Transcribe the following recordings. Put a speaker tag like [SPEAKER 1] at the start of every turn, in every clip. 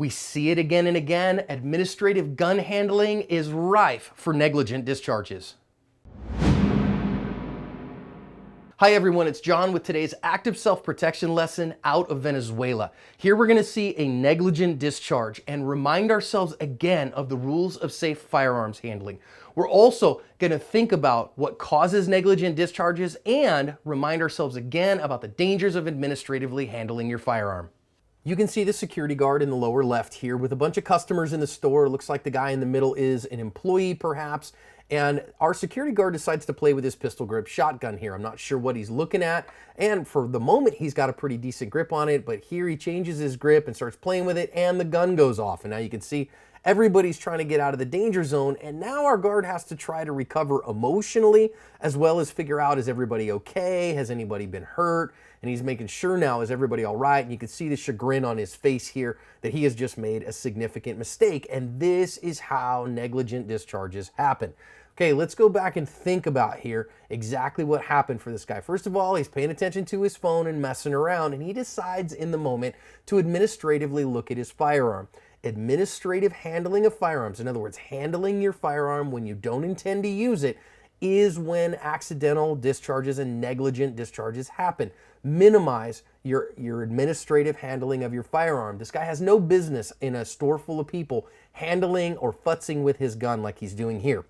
[SPEAKER 1] We see it again and again. Administrative gun handling is rife for negligent discharges. Hi everyone, it's John with today's active self-protection lesson out of Venezuela. Here we're going to see a negligent discharge and remind ourselves again of the rules of safe firearms handling. We're also going to think about what causes negligent discharges and remind ourselves again about the dangers of administratively handling your firearm. You can see the security guard in the lower left here with a bunch of customers in the store. It looks like the guy in the middle is an employee perhaps. And our security guard decides to play with his pistol grip shotgun here. I'm not sure what he's looking at. And for the moment, he's got a pretty decent grip on it. But here he changes his grip and starts playing with it and the gun goes off. And now you can see everybody's trying to get out of the danger zone. And now our guard has to try to recover emotionally as well as figure out, is everybody okay? Has anybody been hurt? And he's making sure now, is everybody all right? And you can see the chagrin on his face here that he has just made a significant mistake. And this is how negligent discharges happen. Okay, let's go back and think about here exactly what happened for this guy. First of all, he's paying attention to his phone and messing around, and he decides in the moment to administratively look at his firearm. Administrative handling of firearms, in other words, handling your firearm when you don't intend to use it, is when accidental discharges and negligent discharges happen. Minimize your administrative handling of your firearm. This guy has no business in a store full of people handling or futzing with his gun like he's doing here.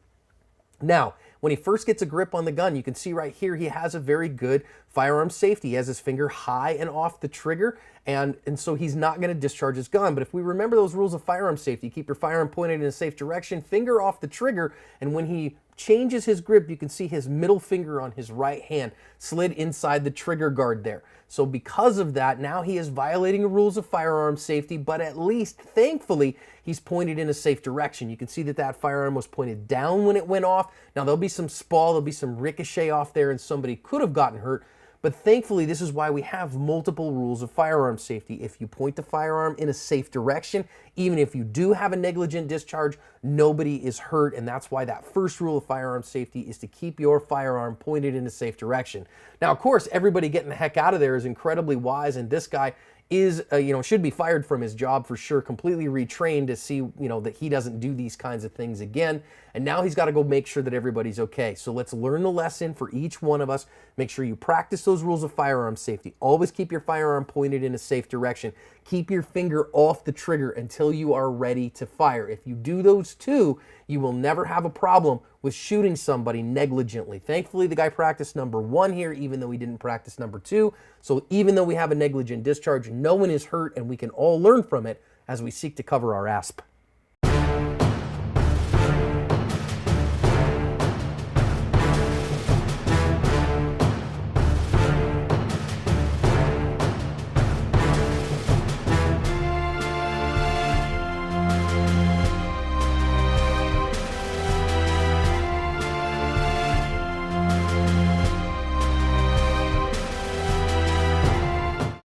[SPEAKER 1] Now, when he first gets a grip on the gun, you can see right here he has a very good firearm safety. He has his finger high and off the trigger, and so he's not going to discharge his gun. But if we remember those rules of firearm safety, keep your firearm pointed in a safe direction, finger off the trigger, and when he changes his grip, you can see his middle finger on his right hand slid inside the trigger guard there. So because of that, now he is violating the rules of firearm safety, but at least, thankfully, he's pointed in a safe direction. You can see that that firearm was pointed down when it went off. Now there'll be some spall, there'll be some ricochet off there, and somebody could have gotten hurt. But thankfully, this is why we have multiple rules of firearm safety. If you point the firearm in a safe direction, even if you do have a negligent discharge, nobody is hurt. And that's why that first rule of firearm safety is to keep your firearm pointed in a safe direction. Now, of course, everybody getting the heck out of there is incredibly wise. And this guy is, should be fired from his job for sure, completely retrained to see, that he doesn't do these kinds of things again. And now he's got to go make sure that everybody's okay. So let's learn the lesson for each one of us. Make sure you practice those rules of firearm safety. Always keep your firearm pointed in a safe direction. Keep your finger off the trigger until you are ready to fire. If you do those two, you will never have a problem with shooting somebody negligently. Thankfully, the guy practiced number one here, even though he didn't practice number two. So even though we have a negligent discharge, no one is hurt, and we can all learn from it as we seek to cover our ASP.